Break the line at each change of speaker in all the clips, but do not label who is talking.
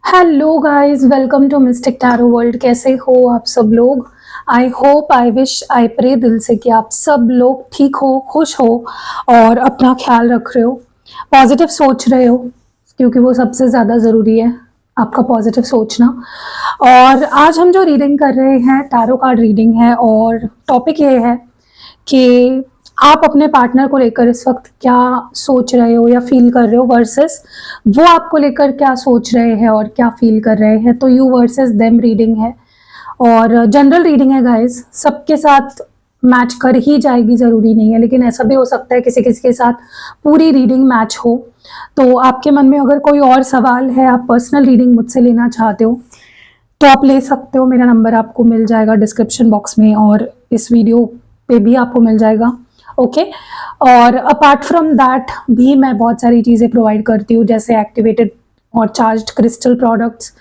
Hello guys, welcome to mystic tarot world. कैसे हो आप सब लोग? I hope, I wish, I pray दिल से कि आप सब लोग ठीक हो, खुश हो और अपना ख्याल रख रहे हो, पॉजिटिव सोच रहे हो, क्योंकि वो सबसे ज़्यादा ज़रूरी है, आपका पॉजिटिव सोचना। और आज हम जो रीडिंग कर रहे हैं टैरो कार्ड रीडिंग है, और टॉपिक ये है कि आप अपने पार्टनर को लेकर इस वक्त क्या सोच रहे हो या फील कर रहे हो, वर्सेस वो आपको लेकर क्या सोच रहे हैं और क्या फील कर रहे हैं। तो यू वर्सेस देम रीडिंग है और जनरल रीडिंग है गाइस, सबके साथ मैच कर ही जाएगी, ज़रूरी नहीं है, लेकिन ऐसा भी हो सकता है किसी किसी के साथ पूरी रीडिंग मैच हो। तो आपके मन में अगर कोई और सवाल है, आप पर्सनल रीडिंग मुझसे लेना चाहते हो, तो आप ले सकते हो। मेरा नंबर आपको मिल जाएगा डिस्क्रिप्शन बॉक्स में और इस वीडियो पे भी आपको मिल जाएगा। ओके और अपार्ट फ्रॉम दैट भी मैं बहुत सारी चीज़ें प्रोवाइड करती हूँ, जैसे एक्टिवेटेड और चार्ज्ड क्रिस्टल प्रोडक्ट्स,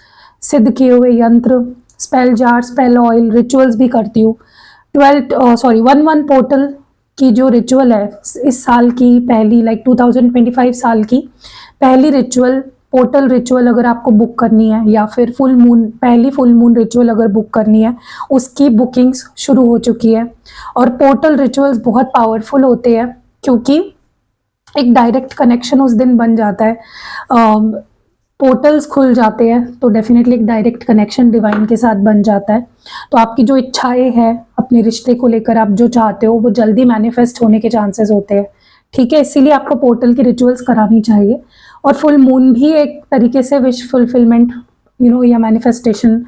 सिद्ध किए हुए यंत्र, spell jar, spell oil, rituals भी करती हूँ। 1 पोर्टल की जो रिचुअल है इस साल की पहली, 2025 साल की पहली रिचुअल, पोर्टल रिचुअल अगर आपको बुक करनी है, या फिर पहली फुल मून रिचुअल अगर बुक करनी है, उसकी बुकिंग्स शुरू हो चुकी है। और पोर्टल रिचुअल्स बहुत पावरफुल होते हैं, क्योंकि एक डायरेक्ट कनेक्शन उस दिन बन जाता है। पोर्टल्स खुल जाते हैं तो डेफिनेटली एक डायरेक्ट कनेक्शन डिवाइन के साथ बन जाता है। तो आपकी जो इच्छाएं हैं अपने रिश्ते को लेकर, आप जो चाहते हो वो जल्दी मैनिफेस्ट होने के चांसेस होते हैं। ठीक है, इसीलिए आपको पोर्टल की रिचुअल्स करानी चाहिए। और फुल मून भी एक तरीके से विश फुलफिलमेंट या मैनिफेस्टेशन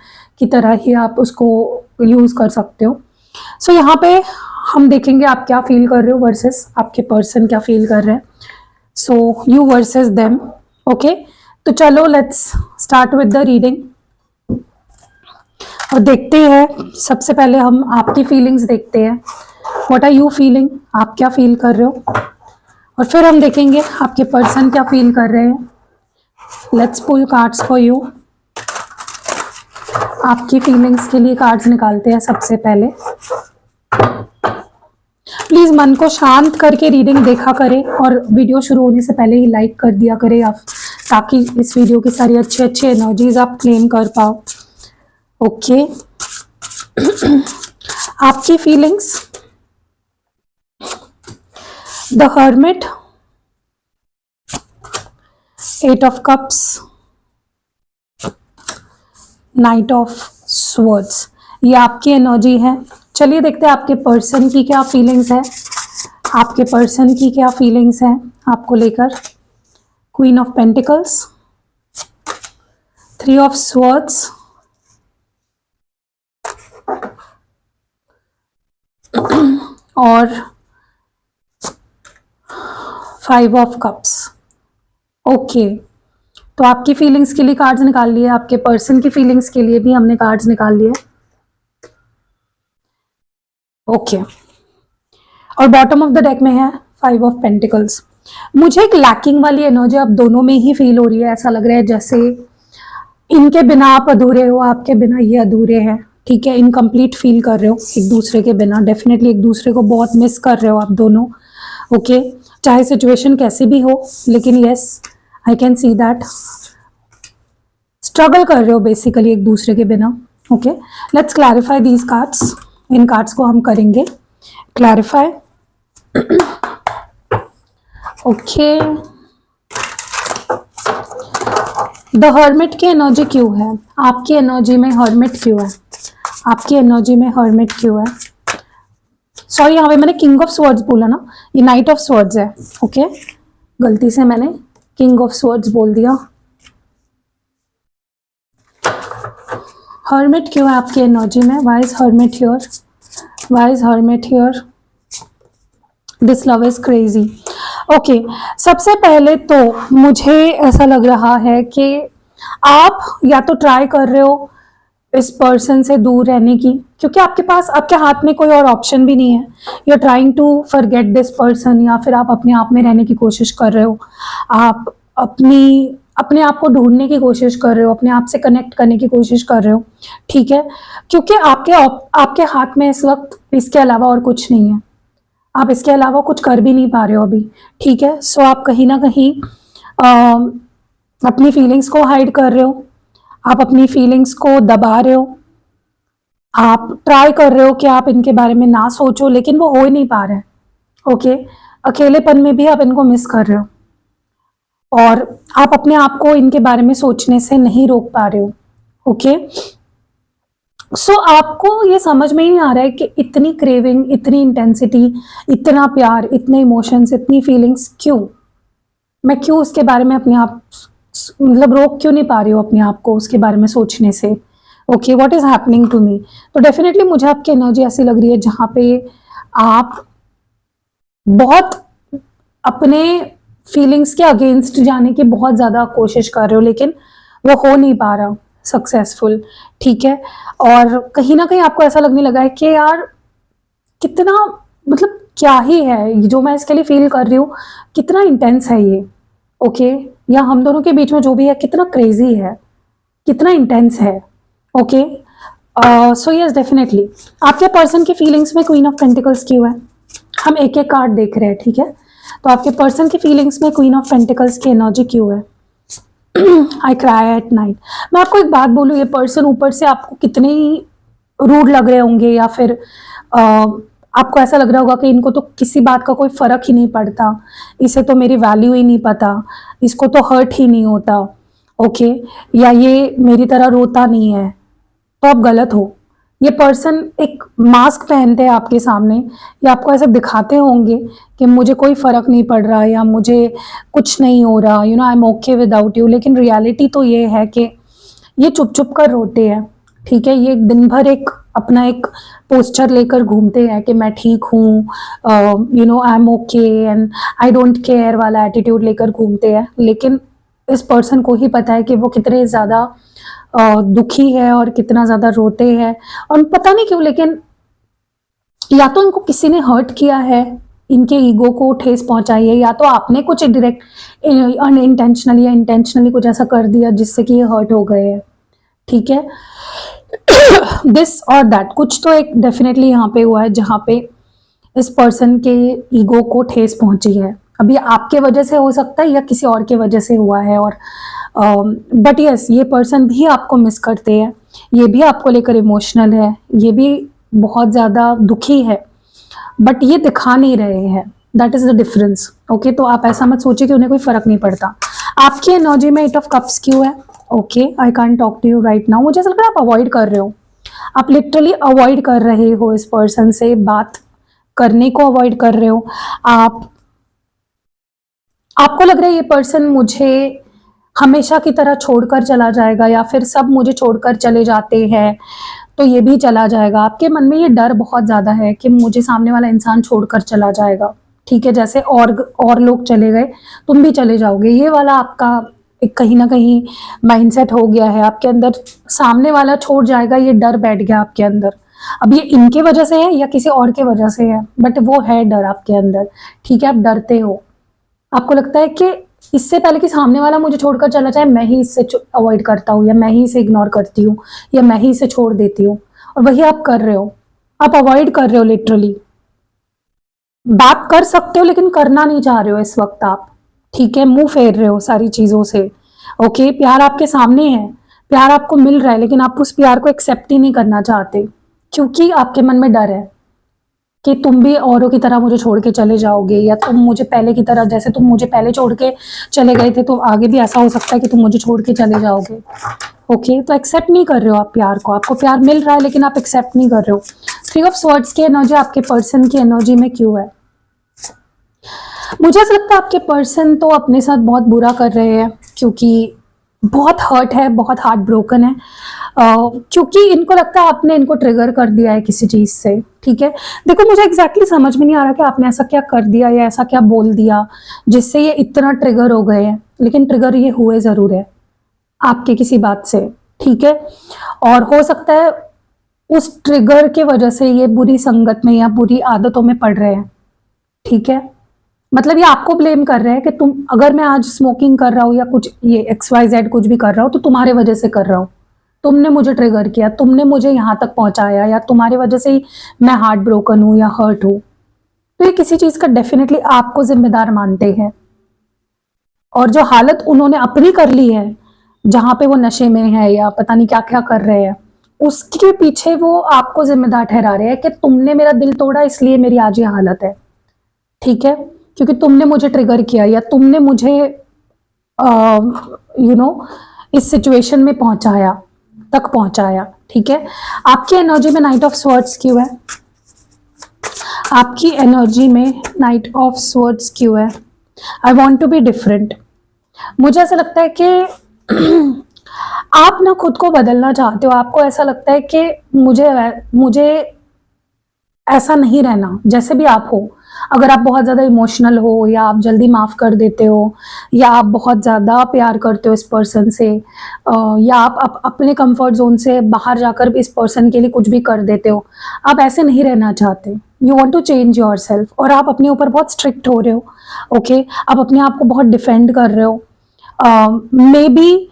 की तरह ही आप उसको यूज़ कर सकते हो। सो यहाँ पे हम देखेंगे आप क्या फील कर रहे हो वर्सेस आपके पर्सन क्या फील कर रहे हैं। So you versus them. Okay, तो चलो let's start with the reading और देखते हैं। सबसे पहले हम आपकी फीलिंग्स देखते हैं, व्हाट आर यू फीलिंग, आप क्या फील कर रहे हो, और फिर हम देखेंगे आपके पर्सन क्या फील कर रहे हैं। Let's pull cards for you. आपकी फीलिंग्स के लिए कार्ड्स निकालते हैं सबसे पहले। प्लीज मन को शांत करके रीडिंग देखा करें और वीडियो शुरू होने से पहले ही लाइक कर दिया करें आप, ताकि इस वीडियो की सारी अच्छी अच्छी एनर्जीज आप क्लेम कर पाओ। ओके आपकी feelings, the hermit, 8 of cups, night of swords, ये आपकी एनर्जी है। चलिए देखते हैं आपके पर्सन की क्या फीलिंग्स है, आपके पर्सन की क्या फीलिंग्स है आपको लेकर। Queen of pentacles, 3 of swords, और 5 ऑफ कप्स। ओके, तो आपकी फीलिंग्स के लिए कार्ड्स निकाल लिए, आपके पर्सन की फीलिंग्स के लिए भी हमने कार्ड्स निकाल लिए। ओके और बॉटम ऑफ द डेक में है 5 ऑफ पेंटिकल्स। मुझे एक लैकिंग वाली एनर्जी आप दोनों में ही फील हो रही है। ऐसा लग रहा है जैसे इनके बिना आप अधूरे हो, आपके बिना ये अधूरे हैं। ठीक है, इनकम्प्लीट फील कर रहे हो एक दूसरे के बिना, डेफिनेटली एक दूसरे को बहुत मिस कर रहे हो आप दोनों। ओके, चाहे सिचुएशन कैसी भी हो, लेकिन yes I can see that struggle कर रहे हो बेसिकली एक दूसरे के बिना। Okay, let's clarify these cards. In cards को हम करेंगे क्लैरिफाई। ओके, द हर्मिट की एनर्जी क्यों है आपकी एनर्जी में, हर्मिट क्यों है आपकी एनर्जी में, हर्मिट क्यों है। सॉरी, यहाँ पे मैंने किंग ऑफ स्वर्ड्स बोला ना, ये नाइट ऑफ स्वर्ड्स है। ओके, गलती से मैंने किंग ऑफ स्वर्ड्स बोल दिया। हर्मिट क्यों है आपकी एनर्जी में, why is hermit here, why is hermit here, this love is crazy. Okay, सबसे पहले तो मुझे ऐसा लग रहा है कि आप या तो ट्राई कर रहे हो इस पर्सन से दूर रहने की, क्योंकि आपके पास, आपके हाथ में कोई और ऑप्शन भी नहीं है। You are trying to forget this person, या फिर आप अपने आप में रहने की कोशिश कर रहे हो, आप अपने आप को ढूंढने की कोशिश कर रहे हो, अपने आप से कनेक्ट करने की कोशिश कर रहे हो। ठीक है, क्योंकि आपके हाथ में इस वक्त इसके अलावा और कुछ नहीं है, आप इसके अलावा कुछ कर भी नहीं पा रहे हो अभी। ठीक है, सो आप कहीं ना कहीं अपनी फीलिंग्स को हाइड कर रहे हो, आप अपनी फीलिंग्स को दबा रहे हो, आप ट्राई कर रहे हो कि आप इनके बारे में ना सोचो, लेकिन वो हो ही नहीं पा रहा है। ओके, अकेलेपन में भी आप इनको मिस कर रहे हो और आप अपने आप को इनके बारे में सोचने से नहीं रोक पा रहे हो। ओके, सो आपको ये समझ में ही नहीं आ रहा है कि इतनी क्रेविंग, इतनी इंटेंसिटी, इतना प्यार, इतने इमोशंस, इतनी फीलिंग्स क्यों? मैं क्यों उसके बारे में अपने आप मतलब रोक क्यों नहीं पा रही हूँ अपने आप को उसके बारे में सोचने से? Okay, what is happening to me? तो डेफिनेटली मुझे आपकी एनर्जी ऐसी लग रही है जहां पे आप बहुत अपने फीलिंग्स के अगेंस्ट जाने की बहुत ज़्यादा कोशिश कर रहे हो, लेकिन वो हो नहीं पा रहा सक्सेसफुल। ठीक है, और कहीं ना कहीं आपको ऐसा लगने लगा है कि यार कितना, मतलब क्या ही है ये जो मैं इसके लिए फील कर रही हूँ, कितना इंटेंस है ये। ओके, या हम दोनों के बीच में जो भी है कितना क्रेजी है, कितना इंटेंस है। ओके, सो यस डेफिनेटली आपके पर्सन की फीलिंग्स में क्वीन ऑफ पेंटिकल्स क्यों है? हम एक एक कार्ड देख रहे हैं, ठीक है? तो आपके पर्सन की फीलिंग्स में क्वीन ऑफ पेंटिकल्स की एनर्जी क्यों है? आई क्राई एट नाइट। मैं आपको एक बात बोलूँ, ये पर्सन ऊपर से आपको कितने ही रूड लग रहे होंगे, या फिर आपको ऐसा लग रहा होगा कि इनको तो किसी बात का कोई फर्क ही नहीं पड़ता, इसे तो मेरी वैल्यू ही नहीं पता, इसको तो हर्ट ही नहीं होता। ओके, या ये मेरी तरह रोता नहीं है, तो आप गलत हो। ये पर्सन एक मास्क पहनते हैं आपके सामने, या आपको ऐसे दिखाते होंगे कि मुझे कोई फर्क नहीं पड़ रहा या मुझे कुछ नहीं हो रहा, you know I am okay without you, लेकिन रियलिटी तो ये है कि ये चुप चुप कर रोते हैं। ठीक है, ये दिन भर एक अपना एक पोस्चर लेकर घूमते हैं कि मैं ठीक हूँ, you know I am okay and I don't care वाला एटीट्यूड लेकर घूमते हैं, लेकिन इस पर्सन को ही पता है कि वो कितने ज़्यादा दुखी है और कितना ज़्यादा रोते हैं। और पता नहीं क्यों, लेकिन या तो इनको किसी ने हर्ट किया है, इनके ईगो को ठेस पहुंचाई है, या तो आपने कुछ डायरेक्ट अनइंटेंशनली या इंटेंशनली कुछ ऐसा कर दिया जिससे कि ये हर्ट हो गए हैं। ठीक है, दिस और दैट, कुछ तो एक डेफिनेटली यहाँ पे हुआ है जहाँ पे इस पर्सन के ईगो को ठेस पहुंची है। अब ये आपके वजह से हो सकता है या किसी और के वजह से हुआ है, और बट यस ये पर्सन भी आपको मिस करते हैं, ये भी आपको लेकर इमोशनल है, ये भी बहुत ज़्यादा दुखी है, बट ये दिखा नहीं रहे हैं। That is the difference. Okay, तो आप ऐसा मत सोचिए कि उन्हें कोई फर्क नहीं पड़ता। आपकी एनर्जी में 8 ऑफ कप्स क्यों है? Okay, I can't talk to you right now. मुझे ऐसा लग रहा है आप अवॉइड कर रहे हो, आप लिटरली अवॉइड कर रहे हो, इस पर्सन से बात करने को अवॉइड कर रहे हो। आपको लग रहा है ये पर्सन मुझे हमेशा की तरह छोड़कर चला जाएगा, या फिर सब मुझे छोड़कर चले जाते हैं तो ये भी चला जाएगा। आपके मन में ये डर बहुत ज़्यादा है कि मुझे सामने वाला इंसान छोड़कर चला जाएगा। ठीक है, जैसे और लोग चले गए तुम भी चले जाओगे, ये वाला आपका एक कहीं ना कहीं माइंडसेट हो गया है आपके अंदर। सामने वाला छोड़ जाएगा, ये डर बैठ गया आपके अंदर। अब ये इनके वजह से है या किसी और के वजह से है, बट वो है डर आपके अंदर। ठीक है, आप डरते हो, आपको लगता है कि इससे पहले कि सामने वाला मुझे छोड़कर चला जाए, मैं ही इससे अवॉइड करता हूँ, या मैं ही इसे इग्नोर करती हूँ, या मैं ही इसे छोड़ देती हूँ। और वही आप कर रहे हो, आप अवॉइड कर रहे हो लिटरली। बात कर सकते हो लेकिन करना नहीं चाह रहे हो इस वक्त आप। ठीक है, मुंह फेर रहे हो सारी चीजों से। ओके, प्यार आपके सामने है, प्यार आपको मिल रहा है, लेकिन आप उस प्यार को एक्सेप्ट ही नहीं करना चाहते, क्योंकि आपके मन में डर है कि तुम भी औरों की तरह मुझे छोड़ के चले जाओगे, या तुम मुझे पहले की तरह, जैसे तुम मुझे पहले छोड़ के चले गए थे, तो आगे भी ऐसा हो सकता है कि तुम मुझे छोड़ के चले जाओगे। ओके, तो एक्सेप्ट नहीं कर रहे हो आप प्यार को, आपको प्यार मिल रहा है लेकिन आप एक्सेप्ट नहीं कर रहे हो। 3 ऑफ स्वॉर्ड्स की एनर्जी आपके पर्सन की एनर्जी में क्यों है? मुझे ऐसा लगता है आपके पर्सन तो अपने साथ बहुत बुरा कर रहे हैं, क्योंकि बहुत हर्ट है, बहुत हार्ट ब्रोकन है, क्योंकि इनको लगता है आपने इनको ट्रिगर कर दिया है किसी चीज़ से। ठीक है, देखो मुझे एग्जैक्टली समझ में नहीं आ रहा कि आपने ऐसा क्या कर दिया या ऐसा क्या बोल दिया जिससे ये इतना ट्रिगर हो गए हैं, लेकिन ट्रिगर ये हुए ज़रूर है आपके किसी बात से। ठीक है, और हो सकता है उस ट्रिगर के वजह से ये बुरी संगत में या बुरी आदतों में पड़ रहे हैं। ठीक है, मतलब ये आपको ब्लेम कर रहे हैं कि तुम, अगर मैं आज स्मोकिंग कर रहा हूँ या कुछ ये XYZ कुछ भी कर रहा हूँ तो तुम्हारे वजह से कर रहा हूँ, तुमने मुझे ट्रिगर किया, तुमने मुझे यहाँ तक पहुँचाया, या तुम्हारी वजह से ही मैं हार्ट ब्रोकन हूँ या हर्ट हूँ। तो ये किसी चीज़ का डेफिनेटली आपको जिम्मेदार मानते हैं, और जो हालत उन्होंने अपनी कर ली है जहाँ पे वो नशे में है या पता नहीं क्या क्या कर रहे हैं, उसके पीछे वो आपको जिम्मेदार ठहरा रहे हैं कि तुमने मेरा दिल तोड़ा इसलिए मेरी आज ये हालत है, ठीक है, क्योंकि तुमने मुझे ट्रिगर किया या तुमने मुझे यू नो इस सिचुएशन में पहुंचाया, ठीक है। आपकी एनर्जी में नाइट ऑफ स्वॉर्ड्स क्यों है? आपकी एनर्जी में नाइट ऑफ स्वॉर्ड्स क्यों है? I want to be different. मुझे ऐसा लगता है कि आप ना खुद को बदलना चाहते हो। आपको ऐसा लगता है कि मुझे ऐसा नहीं रहना, जैसे भी आप हो। अगर आप बहुत ज़्यादा इमोशनल हो, या आप जल्दी माफ़ कर देते हो, या आप बहुत ज़्यादा प्यार करते हो इस पर्सन से, या आप अपने कंफर्ट जोन से बाहर जाकर इस पर्सन के लिए कुछ भी कर देते हो, आप ऐसे नहीं रहना चाहते। You want to change yourself, और आप अपने ऊपर बहुत स्ट्रिक्ट हो रहे हो, ओके। आप अपने आप को बहुत डिफेंड कर रहे हो। मे बी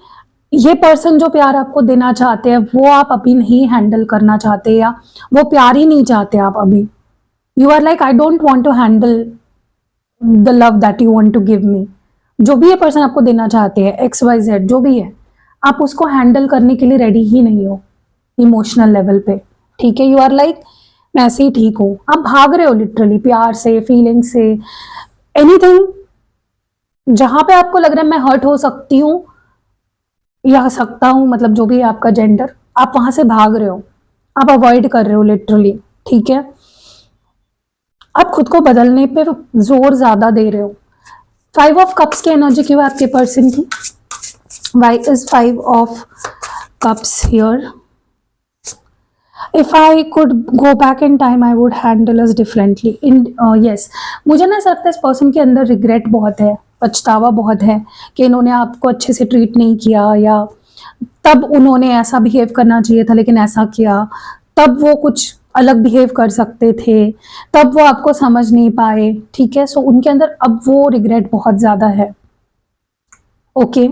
ये पर्सन जो प्यार आपको देना चाहते हैं वो आप अभी नहीं हैंडल करना चाहते, या वो प्यार ही नहीं चाहते आप अभी। You are like, I don't want to handle the love that you want to give me. जो भी ये पर्सन आपको देना चाहते हैं, XYZ जो भी है, आप उसको हैंडल करने के लिए रेडी ही नहीं हो इमोशनल लेवल पे, ठीक है। यू आर लाइक, मैं ऐसे ही ठीक हूँ। आप भाग रहे हो लिटरली प्यार से, फीलिंग से, एनीथिंग जहां पे आपको लग रहा है मैं हर्ट हो सकती हूँ या सकता हूँ, मतलब जो भी है आपका जेंडर, आप वहां से भाग रहे हो, आप अवॉइड कर रहे हो लिटरली, ठीक है। आप खुद को बदलने पे जोर ज्यादा दे रहे हो। 5 ऑफ कप्स की एनर्जी क्यों है आपके पर्सन की? Why is 5 of cups here? If I could go back in time, I would handle us differently. Yes, मुझे ना ऐसा लगता है इस पर्सन के अंदर रिग्रेट बहुत है, पछतावा बहुत है कि इन्होंने आपको अच्छे से ट्रीट नहीं किया, या तब उन्होंने ऐसा बिहेव करना चाहिए था लेकिन ऐसा किया, तब वो कुछ अलग बिहेव कर सकते थे, तब वो आपको समझ नहीं पाए, ठीक है। सो उनके अंदर अब वो रिग्रेट बहुत ज़्यादा है, ओके।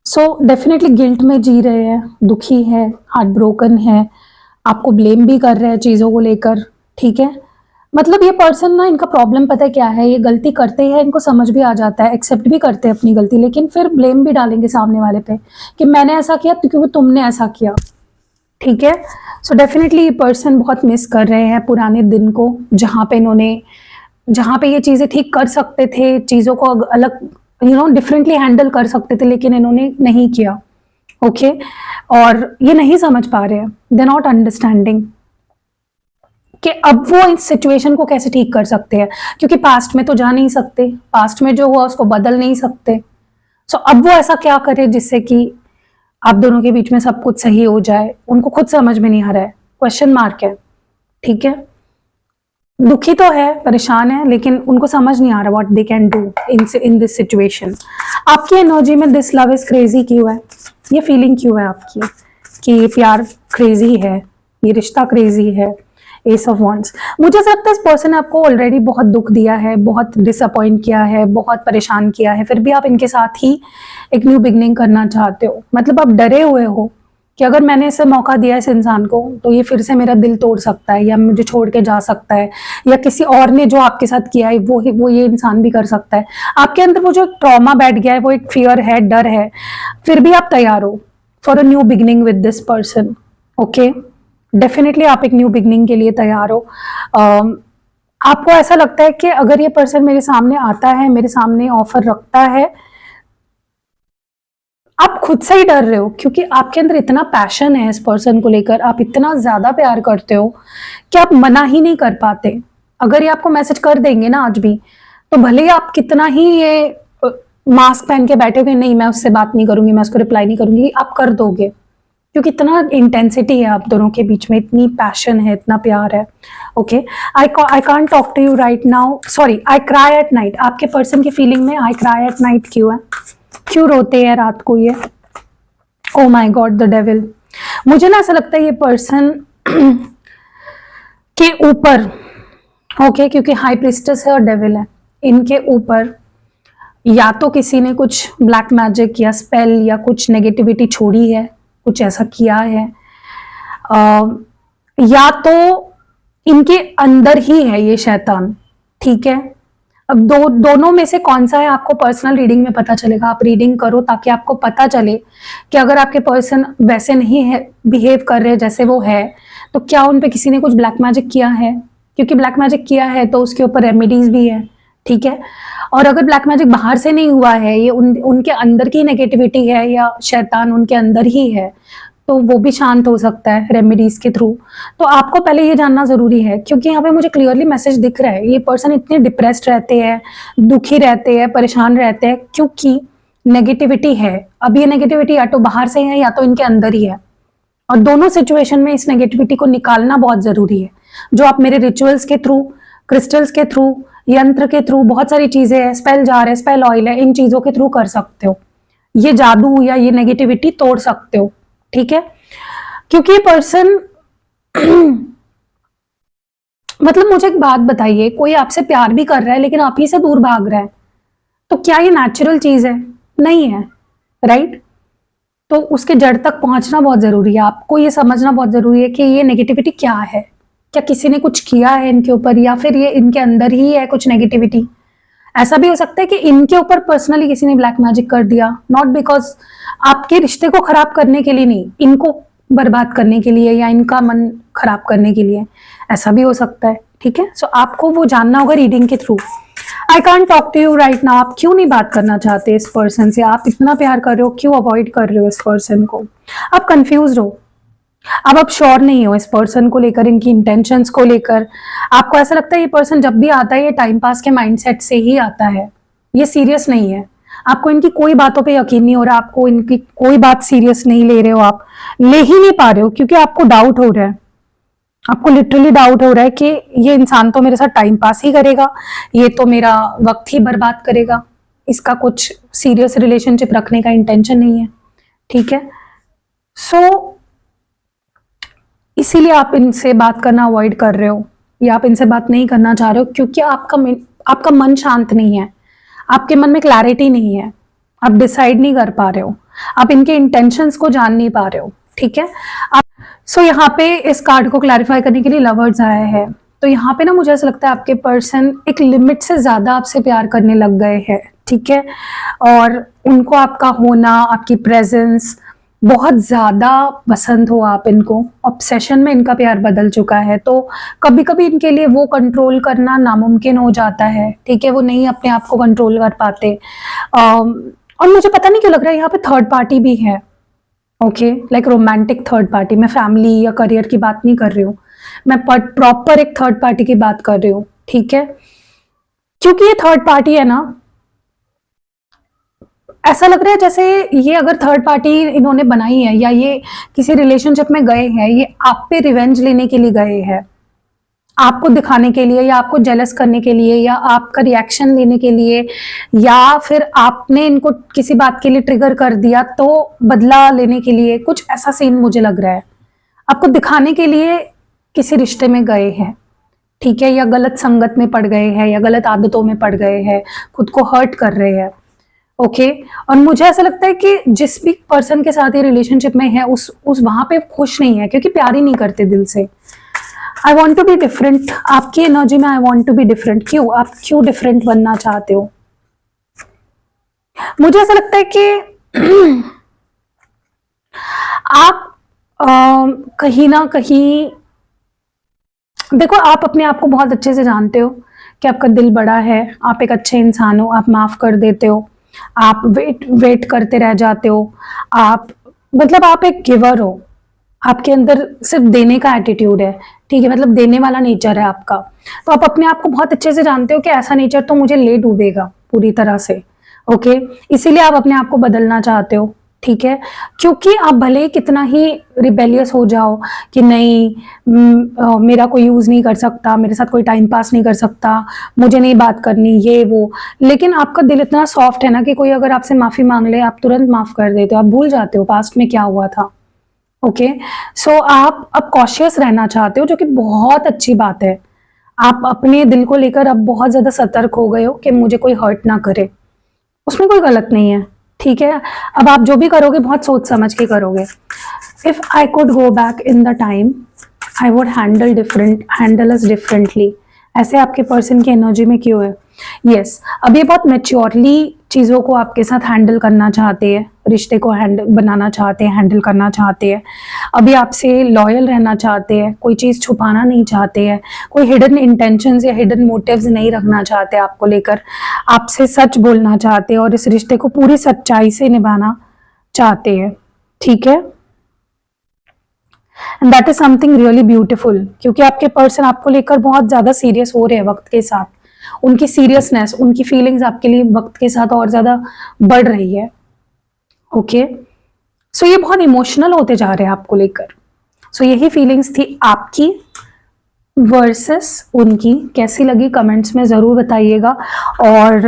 सो डेफिनेटली गिल्ट में जी रहे हैं, दुखी है, हार्ट ब्रोकन है, आपको ब्लेम भी कर रहे हैं चीज़ों को लेकर, ठीक है। मतलब ये पर्सन ना, इनका प्रॉब्लम पता है क्या है, ये गलती करते हैं, इनको समझ भी आ जाता है, एक्सेप्ट भी करते हैं अपनी गलती, लेकिन फिर ब्लेम भी डालेंगे सामने वाले पे कि मैंने ऐसा किया क्योंकि तुमने ऐसा किया, ठीक है। सो डेफिनेटली ये पर्सन बहुत मिस कर रहे हैं पुराने दिन को, जहाँ पे ये चीज़ें ठीक कर सकते थे, चीज़ों को अलग डिफरेंटली हैंडल कर सकते थे, लेकिन इन्होंने नहीं किया, ओके। और ये नहीं समझ पा रहे हैं, दे नॉट अंडरस्टैंडिंग कि अब वो इस सिचुएशन को कैसे ठीक कर सकते हैं, क्योंकि पास्ट में तो जा नहीं सकते, पास्ट में जो हुआ उसको बदल नहीं सकते। सो अब वो ऐसा क्या करे जिससे कि आप दोनों के बीच में सब कुछ सही हो जाए, उनको खुद समझ में नहीं आ रहा है, क्वेश्चन मार्क है, ठीक है। दुखी तो है, परेशान है, लेकिन उनको समझ नहीं आ रहा what they can do in this situation. आपकी एनर्जी में दिस लव इज क्रेजी क्यों है? ये फीलिंग क्यों है आपकी कि ये प्यार क्रेजी है, ये रिश्ता क्रेजी है? S of wands. मुझे ऐसा लगता है इस पर्सन ने आपको ऑलरेडी बहुत दुख दिया है, बहुत डिसअपॉइंट किया है, बहुत परेशान किया है, फिर भी आप इनके साथ ही एक न्यू बिगनिंग करना चाहते हो। मतलब आप डरे हुए हो कि अगर मैंने इसे मौका दिया इस इंसान को तो ये फिर से मेरा दिल तोड़ सकता है, या मुझे छोड़ के जा सकता है, या किसी और ने जो आपके साथ किया है वो ये इंसान भी कर सकता है। आपके अंदर वो जो ट्रॉमा बैठ गया है, वो एक फियर है, डर है, फिर भी आप तैयार हो for a new beginning with this person, okay. Definitely आप एक न्यू बिगनिंग के लिए तैयार हो। आपको ऐसा लगता है कि अगर ये पर्सन मेरे सामने आता है, मेरे सामने ऑफर रखता है, आप खुद से ही डर रहे हो, क्योंकि आपके अंदर इतना पैशन है इस पर्सन को लेकर, आप इतना ज्यादा प्यार करते हो कि आप मना ही नहीं कर पाते। अगर ये आपको मैसेज कर देंगे ना आज भी, तो भले ही आप कितना ही ये मास्क पहन के बैठे हो कि नहीं मैं उससे बात नहीं करूंगी, मैं उसको रिप्लाई नहीं करूंगी, आप कर दोगे, क्योंकि इतना इंटेंसिटी है आप दोनों के बीच में, इतनी पैशन है, इतना प्यार है, okay. I can't talk to you right now, sorry. I cry at night, आपके पर्सन की फीलिंग में आई क्राई एट नाइट क्यों है? क्यों रोते हैं रात को ये? ओ माई गॉड, द डेविल। मुझे ना ऐसा लगता है ये पर्सन के ऊपर, ओके, क्योंकि हाई प्रिस्टेस है और डेविल है, इनके ऊपर या तो किसी ने कुछ ब्लैक मैजिक या स्पेल या कुछ नेगेटिविटी छोड़ी है, कुछ ऐसा किया है, या तो इनके अंदर ही है ये शैतान, ठीक है। अब दोनों में से कौन सा है आपको पर्सनल रीडिंग में पता चलेगा। आप रीडिंग करो ताकि आपको पता चले कि अगर आपके पर्सन वैसे नहीं है, बिहेव कर रहे जैसे वो है, तो क्या उन पे किसी ने कुछ ब्लैक मैजिक किया है। क्योंकि ब्लैक मैजिक किया है तो उसके ऊपर रेमेडीज भी है, ठीक है। और अगर ब्लैक मैजिक बाहर से नहीं हुआ है, ये उनके अंदर की नेगेटिविटी है या शैतान उनके अंदर ही है, तो वो भी शांत हो सकता है रेमेडीज के थ्रू। तो आपको पहले ये जानना जरूरी है, क्योंकि यहाँ पे मुझे क्लियरली मैसेज दिख रहा है, ये पर्सन इतने डिप्रेस्ड रहते हैं, दुखी रहते हैं, परेशान रहते हैं, क्योंकि नेगेटिविटी है। अब ये नेगेटिविटी या तो बाहर से है या तो इनके अंदर ही है, और दोनों सिचुएशन में इस नेगेटिविटी को निकालना बहुत जरूरी है, जो आप मेरे रिचुअल्स के थ्रू, क्रिस्टल्स के थ्रू, यंत्र के थ्रू, बहुत सारी चीजें हैं, स्पेल जार है, स्पेल ऑयल है, इन चीजों के थ्रू कर सकते हो। ये जादू या ये नेगेटिविटी तोड़ सकते हो, ठीक है। क्योंकि ये पर्सन मतलब मुझे एक बात बताइए, कोई आपसे प्यार भी कर रहा है लेकिन आप ही से दूर भाग रहा है, तो क्या ये नेचुरल चीज है? नहीं है, राइट। तो उसके जड़ तक पहुंचना बहुत जरूरी है, आपको ये समझना बहुत जरूरी है कि ये नेगेटिविटी क्या है। क्या किसी ने कुछ किया है इनके ऊपर, या फिर ये इनके अंदर ही है कुछ नेगेटिविटी। ऐसा भी हो सकता है कि इनके ऊपर पर्सनली किसी ने ब्लैक मैजिक कर दिया, नॉट बिकॉज आपके रिश्ते को खराब करने के लिए नहीं, इनको बर्बाद करने के लिए या इनका मन खराब करने के लिए, ऐसा भी हो सकता है, ठीक है। सो आपको वो जानना होगा रीडिंग के through. I can't talk to you right now. आप क्यों नहीं बात करना चाहते इस पर्सन से? आप इतना प्यार कर रहे हो, क्यों अवॉइड कर रहे हो इस पर्सन को? आप कंफ्यूज हो, अब आप श्योर नहीं हो इस पर्सन को लेकर, इनकी इंटेंशंस को लेकर। आपको ऐसा लगता है ये पर्सन जब भी आता है ये टाइम पास के माइंडसेट से ही आता है, ये सीरियस नहीं है। आपको इनकी कोई बातों पे यकीन नहीं हो रहा, आपको इनकी कोई बात सीरियस नहीं ले रहे हो, आप ले ही नहीं पा रहे हो, क्योंकि आपको डाउट हो रहा है, आपको लिटरली डाउट हो रहा है कि ये इंसान तो मेरे साथ टाइम पास ही करेगा, ये तो मेरा वक्त ही बर्बाद करेगा, इसका कुछ सीरियस रिलेशनशिप रखने का इंटेंशन नहीं है, ठीक है। सो इसीलिए आप इनसे बात करना अवॉइड कर रहे हो, या आप इनसे बात नहीं करना चाह रहे हो, क्योंकि आपका मन शांत नहीं है, आपके मन में क्लैरिटी नहीं है, आप डिसाइड नहीं कर पा रहे हो, आप इनके इंटेंशंस को जान नहीं पा रहे हो, ठीक है। सो यहाँ पे इस कार्ड को क्लैरिफाई करने के लिए लवर्स आया है। तो यहाँ पे ना मुझे ऐसा लगता है आपके पर्सन एक लिमिट से ज्यादा आपसे प्यार करने लग गए हैं, ठीक है। और उनको आपका होना, आपकी प्रेजेंस बहुत ज्यादा पसंद हो, आप इनको ऑब्सेशन में इनका प्यार बदल चुका है। तो कभी कभी इनके लिए वो कंट्रोल करना नामुमकिन हो जाता है, ठीक है। वो नहीं अपने आप को कंट्रोल कर पाते। और मुझे पता नहीं क्यों लग रहा है यहाँ पे थर्ड पार्टी भी है, okay, like romantic third party. मैं फैमिली या करियर की बात नहीं कर रही हूँ, मैं प्रॉपर एक थर्ड पार्टी की बात कर रही हूँ, ठीक है। क्योंकि ये थर्ड पार्टी है ना, ऐसा लग रहा है जैसे ये अगर थर्ड पार्टी इन्होंने बनाई है या ये किसी रिलेशनशिप में गए हैं, ये आप पे रिवेंज लेने के लिए गए हैं, आपको दिखाने के लिए या आपको जेलस करने के लिए या आपका रिएक्शन लेने के लिए, या फिर आपने इनको किसी बात के लिए ट्रिगर कर दिया तो बदला लेने के लिए, कुछ ऐसा सीन मुझे लग रहा है। आपको दिखाने के लिए किसी रिश्ते में गए हैं, ठीक है, या गलत संगत में पड़ गए हैं या गलत आदतों में पड़ गए हैं, खुद को हर्ट कर रहे हैं, ओके। और मुझे ऐसा लगता है कि जिस भी पर्सन के साथ ये रिलेशनशिप में है उस वहां पे खुश नहीं है, क्योंकि प्यार ही नहीं करते दिल से। I want to be different, आपकी एनर्जी में I want to be different. क्यों, आप क्यों डिफरेंट बनना चाहते हो? मुझे ऐसा लगता है कि आप कहीं ना कहीं, देखो, आप अपने आप को बहुत अच्छे से जानते हो कि आपका दिल बड़ा है, आप एक अच्छे इंसान हो, आप माफ कर देते हो, आप वेट करते रह जाते हो, आप मतलब आप एक गिवर हो, आपके अंदर सिर्फ देने का एटीट्यूड है, ठीक है, मतलब देने वाला नेचर है आपका। तो आप अपने आप को बहुत अच्छे से जानते हो कि ऐसा नेचर तो मुझे ले डूबेगा पूरी तरह से, ओके। इसीलिए आप अपने आप को बदलना चाहते हो, ठीक है। क्योंकि आप भले कितना ही रिबेलियस हो जाओ कि नहीं, मेरा कोई यूज नहीं कर सकता, मेरे साथ कोई टाइम पास नहीं कर सकता, मुझे नहीं बात करनी, ये वो, लेकिन आपका दिल इतना सॉफ्ट है ना कि कोई अगर आपसे माफी मांग ले आप तुरंत माफ कर देते हो, आप भूल जाते हो पास्ट में क्या हुआ था, ओके। सो आप अब कॉशियस रहना चाहते हो, जो कि बहुत अच्छी बात है। आप अपने दिल को लेकर अब बहुत ज्यादा सतर्क हो गए हो कि मुझे कोई हर्ट ना करे, उसमें कोई गलत नहीं है, ठीक है। अब आप जो भी करोगे बहुत सोच समझ के करोगे। If I could go back in the time I would handle us differently. ऐसे आपके पर्सन की एनर्जी में क्यों है? यस, अब ये बहुत मैच्योरली चीज़ों को आपके साथ हैंडल करना चाहते हैं, रिश्ते को हैंडल बनाना चाहते हैं, हैंडल करना चाहते हैं। अभी आपसे लॉयल रहना चाहते हैं, कोई चीज़ छुपाना नहीं चाहते हैं, कोई हिडन इंटेंशंस या हिडन मोटिव्स नहीं रखना चाहते आपको लेकर, आपसे सच बोलना चाहते हैं और इस रिश्ते को पूरी सच्चाई से निभाना चाहते हैं, ठीक है। And that is something really beautiful, क्योंकि आपके पर्सन आपको लेकर बहुत ज़्यादा सीरियस हो रहे हैं वक्त के साथ। उनकी सीरियसनेस, उनकी फीलिंग्स आपके लिए वक्त के साथ और ज़्यादा बढ़ रही है। ओके, सो ये बहुत इमोशनल होते जा रहे हैं आपको लेकर। सो यही फीलिंग्स थी आपकी वर्सेस उनकी। कैसी लगी कमेंट्स में ज़रूर बताइएगा। और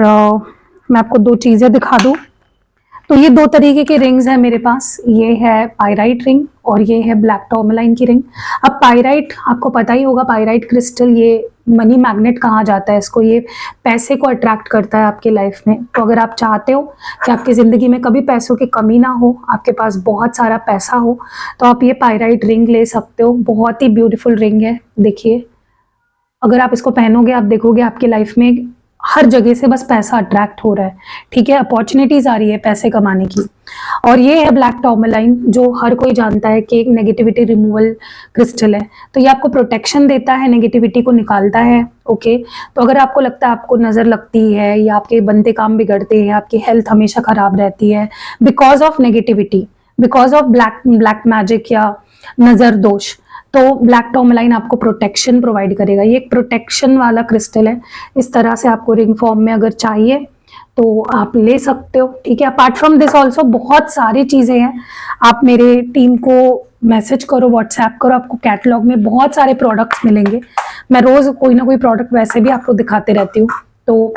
मैं आपको दो चीज़ें दिखा दूँ। तो ये दो तरीके के रिंग्स हैं मेरे पास, ये है पायराइट रिंग और ये है ब्लैक टॉर्मलाइन की रिंग। अब पायराइट आपको पता ही होगा, पायराइट क्रिस्टल ये मनी मैग्नेट कहा जाता है इसको, ये पैसे को अट्रैक्ट करता है आपकी लाइफ में। तो अगर आप चाहते हो कि आपकी ज़िंदगी में कभी पैसों की कमी ना हो, आपके पास बहुत सारा पैसा हो, तो आप ये पायराइट रिंग ले सकते हो। बहुत ही ब्यूटीफुल रिंग है, देखिए। अगर आप इसको पहनोगे आप देखोगे आपकी लाइफ में हर जगह से बस पैसा अट्रैक्ट हो रहा है, ठीक है। अपॉर्चुनिटीज आ रही है पैसे कमाने की। और ये है ब्लैक टॉर्मलाइन, जो हर कोई जानता है कि एक नेगेटिविटी रिमूवल क्रिस्टल है। तो ये आपको प्रोटेक्शन देता है, नेगेटिविटी को निकालता है। ओके, तो अगर आपको लगता है आपको नज़र लगती है या आपके बनते काम बिगड़ते हैं, आपकी हेल्थ हमेशा खराब रहती है because of negativity, because of black magic या नज़र दोष, तो ब्लैक टॉर्मलाइन आपको प्रोटेक्शन प्रोवाइड करेगा। ये एक प्रोटेक्शन वाला क्रिस्टल है। इस तरह से आपको रिंग फॉर्म में अगर चाहिए तो आप ले सकते हो, ठीक है। अपार्ट फ्रॉम दिस ऑल्सो बहुत सारी चीज़ें हैं। आप मेरे टीम को मैसेज करो, व्हाट्सएप करो, आपको कैटलॉग में बहुत सारे प्रोडक्ट्स मिलेंगे। मैं रोज़ कोई ना कोई प्रोडक्ट वैसे भी आपको दिखाते रहती हूँ। तो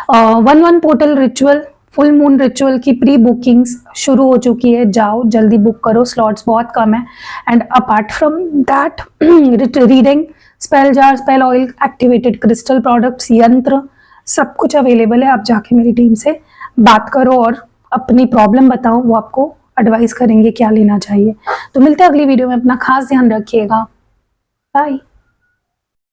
1/1 portal ritual, full moon ritual की प्री बुकिंग्स शुरू हो चुकी है। जाओ जल्दी बुक करो, स्लॉट्स बहुत कम है। And apart from that reading, spell jar, spell oil, activated crystal products, यंत्र, सब कुछ अवेलेबल है। आप जाके मेरी टीम से बात करो और अपनी प्रॉब्लम बताओ, वो आपको एडवाइस करेंगे क्या लेना चाहिए। तो मिलते हैं अगली वीडियो में, अपना खास ध्यान रखिएगा। बाय।